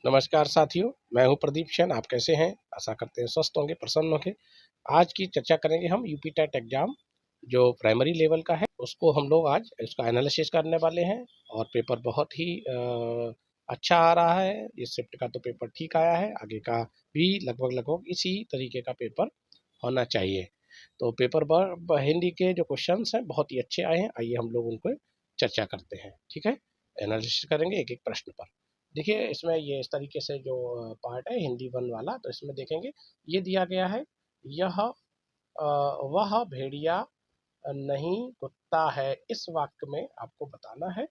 नमस्कार साथियों, मैं हूं प्रदीप सेन। आप कैसे हैं? आशा करते हैं स्वस्थ होंगे, प्रसन्न होंगे। आज की चर्चा करेंगे हम यूपी टेट एग्जाम जो प्राइमरी लेवल का है, उसको हम लोग आज इसका एनालिसिस करने वाले हैं। और पेपर बहुत ही अच्छा आ रहा है। इस शिफ्ट का तो पेपर ठीक आया है, आगे का भी लगभग लगभग इसी तरीके का पेपर होना चाहिए। तो पेपर हिंदी के जो क्वेश्चंस हैं बहुत ही अच्छे आए हैं। आइए हम लोग उनको चर्चा करते हैं। ठीक है, एनालिसिस करेंगे एक एक प्रश्न पर। देखिए, इसमें ये इस तरीके से जो पार्ट है हिंदी वन वाला, तो इसमें देखेंगे ये दिया गया है, यह वह भेड़िया नहीं कुत्ता है। इस वाक्य में आपको बताना है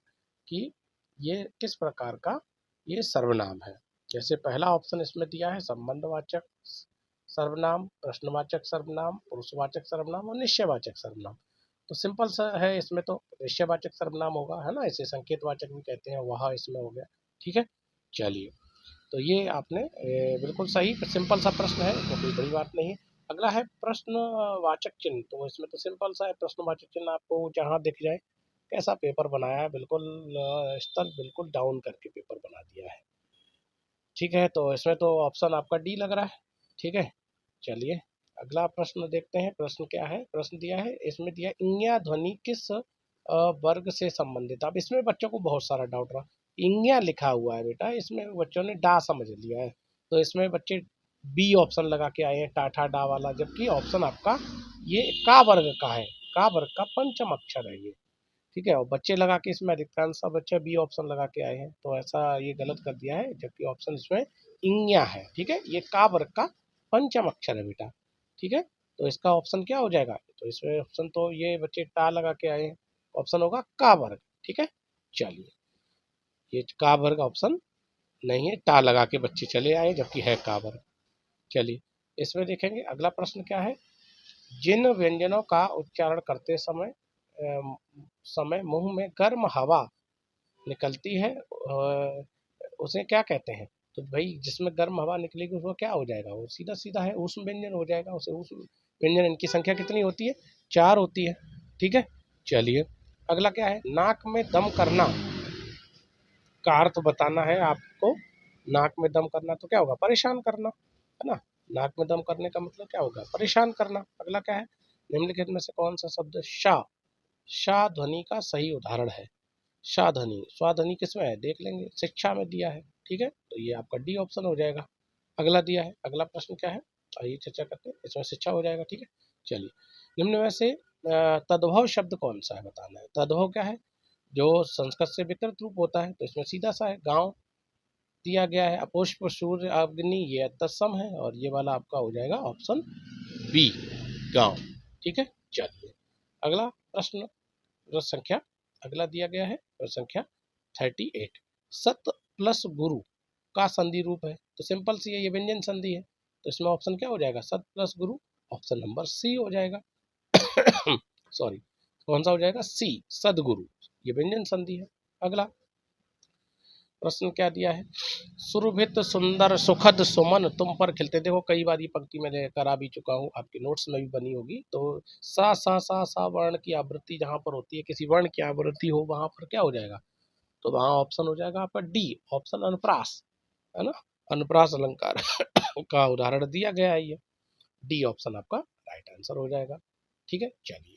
कि ये किस प्रकार का ये सर्वनाम है। जैसे पहला ऑप्शन इसमें दिया है संबंधवाचक सर्वनाम, प्रश्नवाचक सर्वनाम, पुरुषवाचक सर्वनाम और निश्चयवाचक सर्वनाम। तो सिंपल सा है, इसमें तो निश्चयवाचक सर्वनाम होगा, है ना। इसे संकेतवाचक भी कहते हैं, वह इसमें हो गया। ठीक है, चलिए। तो ये आपने बिल्कुल सही सिंपल सा प्रश्न है, तो कोई बड़ी बात नहीं है। अगला है प्रश्नवाचक चिन्ह। तो इसमें तो सिंपल सा है, प्रश्नवाचक चिन्ह आपको जहाँ दिख जाए। कैसा पेपर बनाया है, बिल्कुल स्तर बिल्कुल डाउन करके पेपर बना दिया है। ठीक है, तो इसमें तो ऑप्शन आपका डी लग रहा है। ठीक है, चलिए अगला प्रश्न देखते हैं। प्रश्न क्या है? प्रश्न दिया है, इसमें दिया इंज्ञा ध्वनि किस वर्ग से संबंधित। अब इसमें बच्चों को बहुत सारा डाउट रहा। इंज्ञा लिखा हुआ है बेटा, इसमें बच्चों ने डा समझ लिया है। तो इसमें बच्चे बी ऑप्शन लगा के आए हैं, टाठा डा वाला, जबकि ऑप्शन आपका ये का वर्ग का है। का वर्ग का पंचम अक्षर है ये। ठीक है, और बच्चे लगा के इसमें अधिकांश बच्चे बी ऑप्शन लगा के आए हैं, तो ऐसा ये गलत कर दिया है, जबकि ऑप्शन इसमें इंज्ञा है। ठीक है, ये का वर्ग का पंचम अक्षर है बेटा। ठीक है, तो इसका ऑप्शन क्या हो जाएगा? तो इसमें ऑप्शन तो ये बच्चे टा लगा के आए हैं, ऑप्शन होगा का वर्ग। ठीक है, चलिए, ये का वर्ग ऑप्शन नहीं है, टा लगा के बच्चे चले आए, जबकि है का वर्ग। चलिए, इसमें देखेंगे अगला प्रश्न क्या है। जिन व्यंजनों का उच्चारण करते समय मुंह में गर्म हवा निकलती है, उसे क्या कहते हैं? तो भाई जिसमें गर्म हवा निकलेगी उसमें क्या हो जाएगा? वो सीधा सीधा है, ऊष्म व्यंजन हो जाएगा। उसे ऊष्म व्यंजन, इनकी संख्या कितनी होती है? 4 होती है। ठीक है, चलिए अगला क्या है। नाक में दम करना का अर्थ बताना है आपको। नाक में दम करना तो क्या होगा? परेशान करना, है ना। नाक में दम करने का मतलब क्या होगा? परेशान करना। अगला क्या है। निम्नलिखित में से कौन सा शब्द शा शा ध्वनि का सही उदाहरण है? साधनी, स्वाधनी किसमें है देख लेंगे, शिक्षा में दिया है। ठीक है, तो ये आपका डी ऑप्शन हो जाएगा। अगला दिया है, अगला प्रश्न क्या है, आइए चर्चा करते हैं। इसमें शिक्षा हो जाएगा। ठीक है, चलिए। निम्न में से तद्भव शब्द कौन सा है बताना है। तद्भव क्या है? जो संस्कृत से विकृत रूप होता है, तो इसमें सीधा सा है गांव दिया गया है। अपुष्प सूर्य अग्नि ये तत्सम है, और ये वाला आपका हो जाएगा ऑप्शन बी, गांव। ठीक है, चलिए अगला प्रश्न, प्रश्न संख्या अगला दिया गया है, प्रश्न संख्या 38। सत प्लस गुरु का संधि रूप है। तो सिंपल सी है, ये व्यंजन संधि है। तो इसमें ऑप्शन क्या हो जाएगा? सत प्लस गुरु, ऑप्शन नंबर सी हो जाएगा। सॉरी, कौन सा हो जाएगा? सी, सदगुरु, ये व्यंजन संधि है। अगला प्रश्न क्या दिया है। सुरभित सुंदर सुखद सुमन तुम पर खिलते। देखो कई बार ये पंक्ति मैंने करा भी चुका हूँ, आपके नोट्स में भी बनी होगी। तो सा वर्ण की आवृत्ति जहाँ पर होती है, किसी वर्ण की आवृत्ति हो, वहां पर क्या हो जाएगा? तो वहाँ ऑप्शन हो जाएगा आपका डी, ऑप्शन अनुप्रास, है ना। अनुप्रास अलंकार का उदाहरण दिया गया है ये। डी ऑप्शन आपका राइट आंसर हो जाएगा। ठीक है, चलिए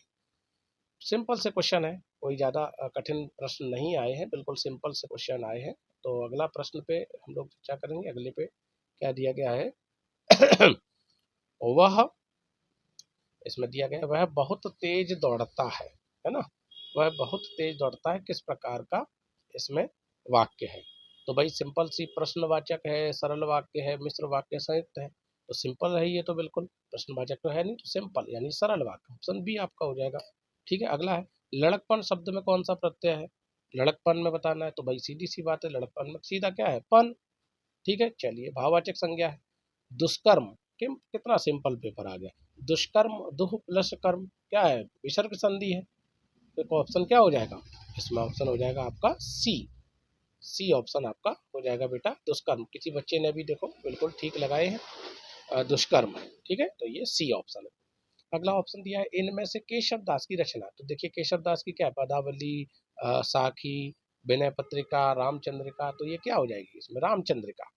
सिंपल से क्वेश्चन है, कोई ज़्यादा कठिन प्रश्न नहीं आए हैं, बिल्कुल सिंपल से क्वेश्चन आए हैं। तो अगला प्रश्न पे हम लोग चर्चा करेंगे। अगले पे क्या दिया गया है। वह, इसमें दिया गया वह बहुत तेज दौड़ता है ना। वह बहुत तेज दौड़ता है, किस प्रकार का इसमें वाक्य है? तो भाई सिंपल सी प्रश्नवाचक है, सरल वाक्य है, मिश्र वाक्य, संयुक्त है। तो सिंपल है ये तो, बिल्कुल प्रश्नवाचक तो है नहीं, तो सिंपल यानी सरल वाक्य, ऑप्शन बी आपका हो जाएगा। ठीक है, अगला है लड़कपन शब्द में कौन सा प्रत्यय है? लड़कपन में बताना है, तो भाई सीधी सी बात है, लड़कपन में सीधा क्या है? पन। ठीक है, चलिए भाववाचक संज्ञा है। दुष्कर्म, कितना सिंपल पेपर आ गया। दुष्कर्म, दुह प्लस कर्म क्या है? विसर्ग संधि है। तो ऑप्शन क्या हो जाएगा? इसमें ऑप्शन हो जाएगा आपका सी, सी ऑप्शन आपका हो जाएगा बेटा, दुष्कर्म। किसी बच्चे ने भी देखो बिल्कुल ठीक लगाए हैं, दुष्कर्म है। ठीक है, तो ये सी ऑप्शन है। अगला ऑप्शन दिया है इनमें से केशव दास की रचना। तो देखिए केशव दास की क्या है? पदावली, साखी, विनय पत्रिका, रामचंद्रिका। तो ये क्या हो जाएगी इसमें? रामचंद्रिका।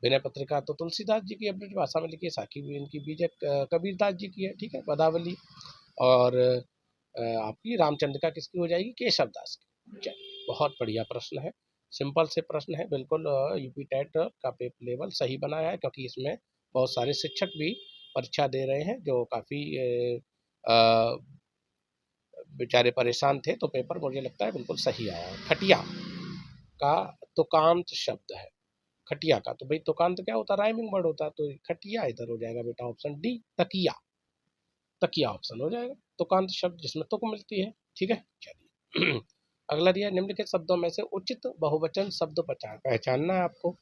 विनय पत्रिका तो तुलसीदास जी की अपनी भाषा में लिखी है, साकी भी इनकी बीजक कबीरदास जी की है, ठीक है, पदावली। और आपकी रामचंद्रिका किसकी हो जाएगी, केशवदास की। चलिए, बहुत बढ़िया प्रश्न है, सिंपल से प्रश्न है, बिल्कुल यूपी टेट का पेपर लेवल सही बनाया है, क्योंकि इसमें बहुत सारे शिक्षक भी परीक्षा दे रहे हैं जो काफ़ी बेचारे परेशान थे, तो पेपर मुझे लगता है बिल्कुल सही आया है। खटिया का तुकांत शब्द है, खटिया का, तो भाई तुकांत क्या होता है, राइमिंग वर्ड होता है, तो खटिया इधर हो जाएगा बेटा ऑप्शन डी, तकिया, तकिया ऑप्शन हो जाएगा, तुकांत शब्द जिसमें तुक मिलती है, ठीक है। चलिए अगला दिया है, निम्नलिखित शब्दों में से उचित बहुवचन शब्द पहचानना है आपको,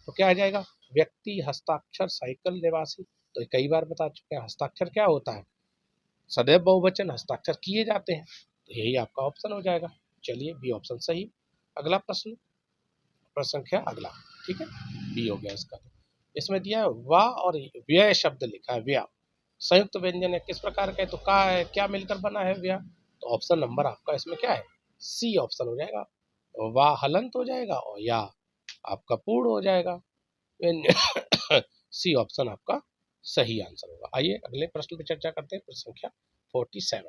तो क्या आ जाएगा, व्यक्ति, हस्ताक्षर, साइकिल, निवासी। तो कई बार बता चुके हैं, हस्ताक्षर क्या होता है, सदैव बहुवचन हस्ताक्षर किए जाते हैं, तो यही आपका ऑप्शन हो जाएगा। चलिए बी ऑप्शन सही। अगला प्रश्न, प्रश्न संख्या अगला, ठीक है, बी हो गया इसका। इसमें दिया है वा और व्यय शब्द लिखा है, व्यय संयुक्त व्यंजन है, किस प्रकार का है, तो का है, क्या मिलकर बना है व्यय, तो ऑप्शन नंबर आपका इसमें क्या है, सी ऑप्शन हो जाएगा, वाह हलंत हो जाएगा और या आपका पूर्ण हो जाएगा, सी ऑप्शन आपका सही आंसर होगा। आइए अगले प्रश्न पर चर्चा करते हैं, प्रश्न संख्या 47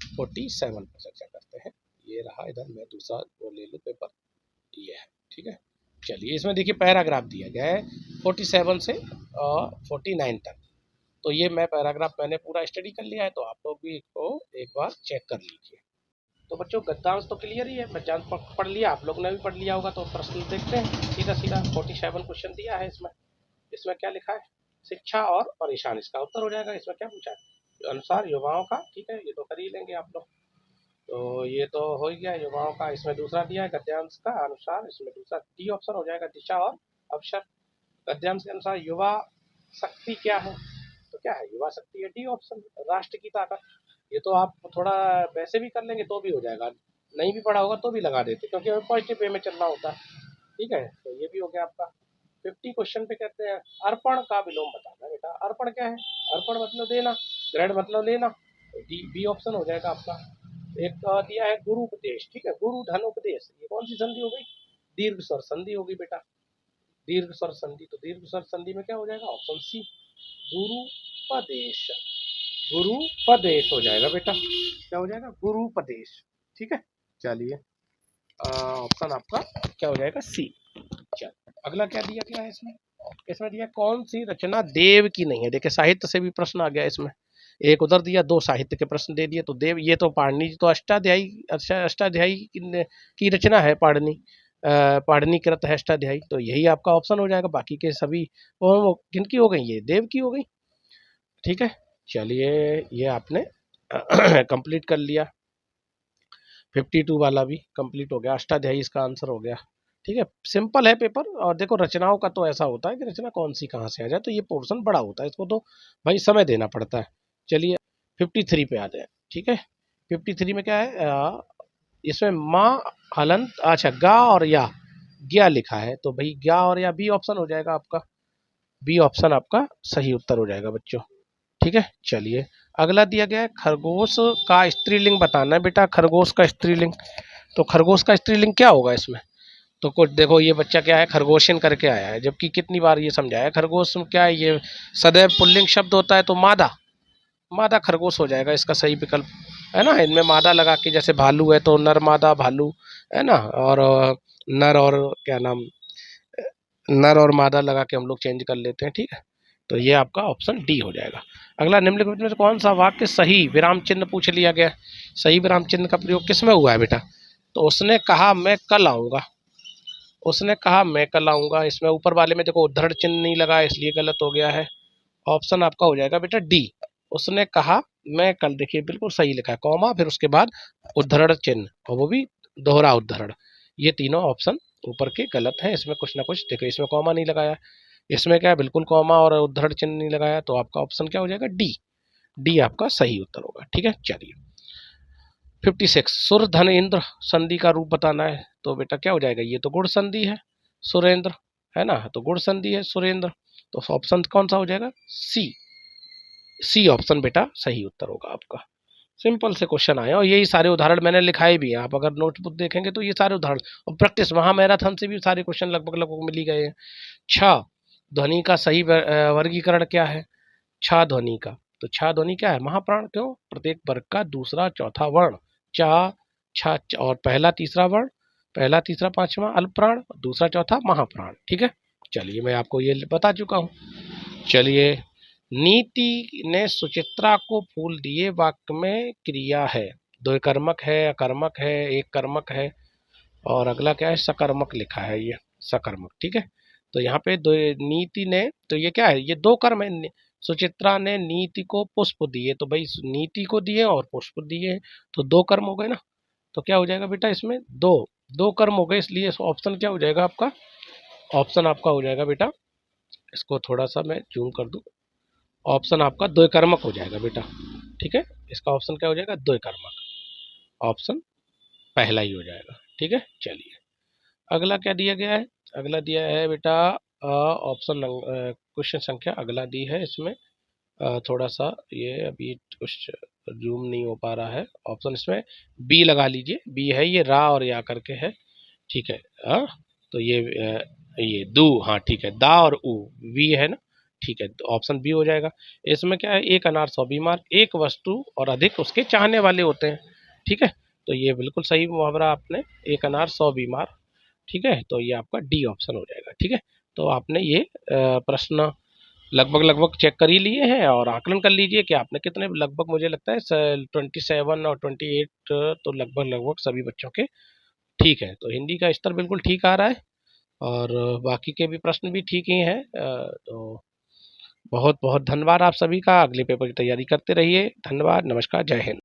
पर चर्चा करते हैं। ये रहा, इधर मैं दूसरा वो ले लूँ पेपर, ये है, ठीक है। चलिए इसमें देखिए पैराग्राफ दिया गया है 47 से 49 तक, तो ये मैं पैराग्राफ मैंने पूरा स्टडी कर लिया है, तो आप लोग भी इसको एक बार चेक कर लीजिए। तो बच्चों गद्यांश तो क्लियर ही है, गद्यांश पढ़ लिया, आप लोग ने भी पढ़ लिया होगा, तो प्रश्न देखते हैं सीधा सीधा। 47 क्वेश्चन दिया है इसमें, इसमें क्या लिखा है, शिक्षा और परेशान, इसका उत्तर हो जाएगा। इसमें क्या पूछा है, अनुसार युवाओं का, ठीक है, ये तो कर ही लेंगे आप लोग, तो ये तो हो ही गया युवाओं का। इसमें दूसरा दिया है गद्यांश का अनुसार, इसमें दूसरा डी ऑप्शन हो जाएगा, दिशा और अवसर। गद्यांश के अनुसार युवा शक्ति क्या है, तो क्या है, युवा शक्ति है, डी ऑप्शन, राष्ट्र की ताकत। ये तो आप थोड़ा वैसे भी कर लेंगे तो भी हो जाएगा, नहीं भी पढ़ा होगा तो भी लगा देते, क्योंकि हमें पॉजिटिव वे में चलना होता है, ठीक है। तो ये भी हो गया आपका। 50 क्वेश्चन पे कहते हैं अर्पण का विलोम बताना बेटा, अर्पण क्या है, अर्पण मतलब देना, ग्रेड मतलब लेना, डी बी ऑप्शन हो जाएगा आपका। एक दिया है गुरु उपदेश, ठीक है, गुरु धन उपदेश, ये कौन सी संधि हो गई, दीर्घ स्वर संधि होगी बेटा, दीर्घ स्वर संधि, तो दीर्घ स्वर संधि में क्या हो जाएगा, ऑप्शन सी, गुरुपदेश, गुरुपदेश हो जाएगा बेटा, क्या हो जाएगा, गुरुपदेश, ठीक है। चलिए ऑप्शन आपका क्या हो जाएगा, सी। चल अगला क्या दिया गया है इसमें, इसमें दिया कौन सी रचना देव की नहीं है, देखिए साहित्य से भी प्रश्न आ गया इसमें, एक उधर दिया, दो साहित्य के प्रश्न दे दिए, तो देव, ये तो पाणिनि जी तो अष्टाध्यायी, अष्टाध्यायी की रचना है, पाणिनिकृत है अष्टाध्यायी, तो यही आपका ऑप्शन हो जाएगा। बाकी के सभी वो किनकी हो गई, ये देव की हो गई, ठीक है। चलिए ये आपने कंप्लीट कर लिया, 52 वाला भी कंप्लीट हो गया, अष्टाध्यायी इसका आंसर हो गया, ठीक है। सिंपल है पेपर, और देखो रचनाओं का तो ऐसा होता है कि रचना कौन सी कहाँ से आ जाए, तो ये पोर्शन बड़ा होता है, इसको तो भाई समय देना पड़ता है। चलिए 53 पे आते हैं, ठीक है। 53 में क्या है, इसमें माँ हलंत, अच्छा गा और या ज्ञा लिखा है, तो भाई ज्ञा और या बी ऑप्शन हो जाएगा आपका, बी ऑप्शन आपका सही उत्तर हो जाएगा बच्चों, ठीक है। चलिए अगला दिया गया है खरगोश का स्त्रीलिंग बताना है बेटा, खरगोश का स्त्रीलिंग, तो खरगोश का स्त्रीलिंग क्या होगा इसमें, तो कुछ देखो ये बच्चा क्या है, खरगोशन करके आया है, जबकि कितनी बार ये समझाया, खरगोश क्या है, ये सदैव पुल्लिंग शब्द होता है, तो मादा, मादा खरगोश हो जाएगा इसका सही विकल्प, है ना। इनमें मादा लगा के, जैसे भालू है तो नर मादा भालू, है ना, और नर और क्या नाम, नर और मादा लगा के हम लोग चेंज कर लेते हैं, ठीक है। तो ये आपका ऑप्शन डी हो जाएगा। अगला, निम्नलिखित में से कौन सा वाक्य सही विराम चिन्ह पूछ लिया गया, सही विराम चिन्ह का प्रयोग किसमें हुआ है बेटा, तो उसने कहा मैं कल आऊँगा, उसने कहा मैं कल आऊँगा, इसमें ऊपर वाले में देखो उद्धरण चिन्ह नहीं लगा, इसलिए गलत हो गया है, ऑप्शन आपका हो जाएगा बेटा डी, उसने कहा मैं कल, देखिए बिल्कुल सही लिखा है, कॉमा फिर उसके बाद उद्धरण चिन्ह, और वो भी दोहरा उद्धरण, ये तीनों ऑप्शन ऊपर के गलत हैं, इसमें कुछ ना कुछ देखो, इसमें कॉमा नहीं लगाया, इसमें क्या है बिल्कुल कॉमा और उद्धरण चिन्ह नहीं लगाया, तो आपका ऑप्शन क्या हो जाएगा, डी, डी आपका सही उत्तर होगा, ठीक है। चलिए 56, सुर धन इंद्र संधि का रूप बताना है, तो बेटा क्या हो जाएगा, ये तो गुण संधि है, सुरेंद्र, है ना, तो गुण संधि है सुरेंद्र, तो ऑप्शन कौन सा हो जाएगा, सी, सी ऑप्शन बेटा सही उत्तर होगा आपका, सिंपल से क्वेश्चन आए और यही सारे उदाहरण मैंने लिखाए भी हैं। आप अगर नोटबुक देखेंगे तो ये सारे उदाहरण और प्रैक्टिस महामैराथन से भी सारे क्वेश्चन लगभग लगभग मिल ही गए हैं। छ ध्वनि का सही वर्गीकरण क्या है? छ ध्वनि का, तो छ ध्वनि क्या है? महाप्राण। क्यों? प्रत्येक वर्ग का दूसरा चौथा वर्ण। च छ और पहला तीसरा वर्ण, पहला तीसरा पांचवा अल्प प्राण, दूसरा चौथा महाप्राण। ठीक है, चलिए मैं आपको ये बता चुका हूँ। चलिए, नीति ने सुचित्रा को फूल दिए वाक्य में क्रिया है, दो कर्मक है, अकर्मक है, एक कर्मक है और अगला क्या है? सकर्मक लिखा है, ये सकर्मक। ठीक है, तो यहाँ पे दो नीति ने, तो ये क्या है? ये दो कर्म है। सुचित्रा ने नीति को पुष्प दिए, तो भाई नीति को दिए और पुष्प दिए, तो दो कर्म हो गए ना। तो क्या हो जाएगा बेटा? इसमें दो दो कर्म हो गए, इसलिए ऑप्शन क्या हो जाएगा आपका? ऑप्शन आपका हो जाएगा बेटा, इसको थोड़ा सा मैं जूम कर दूं, ऑप्शन आपका द्वय कर्मक हो जाएगा बेटा। ठीक है, इसका ऑप्शन क्या हो जाएगा? द्वय कर्मक, ऑप्शन पहला ही हो जाएगा। ठीक है, चलिए अगला क्या दिया गया है? अगला दिया है बेटा ऑप्शन क्वेश्चन संख्या अगला दी है इसमें, थोड़ा सा ये अभी कुछ जूम नहीं हो पा रहा है। ऑप्शन इसमें बी लगा लीजिए, बी है ये रा और या करके है। ठीक है, तो ये दू, हाँ ठीक है, दा और ऊ, वी है ना। ठीक है, तो ऑप्शन बी हो जाएगा। इसमें क्या है? एक अनार 100 बीमार, एक वस्तु और अधिक उसके चाहने वाले होते हैं। ठीक है, तो ये बिल्कुल सही मुहावरा आपने, एक अनार 100 बीमार। ठीक है, तो ये आपका डी ऑप्शन हो जाएगा। ठीक है, तो आपने ये प्रश्न लगभग लगभग चेक कर ही लिए हैं और आकलन कर लीजिए कि आपने कितने, लगभग मुझे लगता है 27 और 28 तो लगभग लगभग सभी बच्चों के ठीक है। तो हिंदी का स्तर बिल्कुल ठीक आ रहा है और बाकी के भी प्रश्न भी ठीक ही हैं। तो बहुत बहुत धन्यवाद आप सभी का। अगले पेपर की तैयारी करते रहिए। धन्यवाद, नमस्कार, जय हिंद।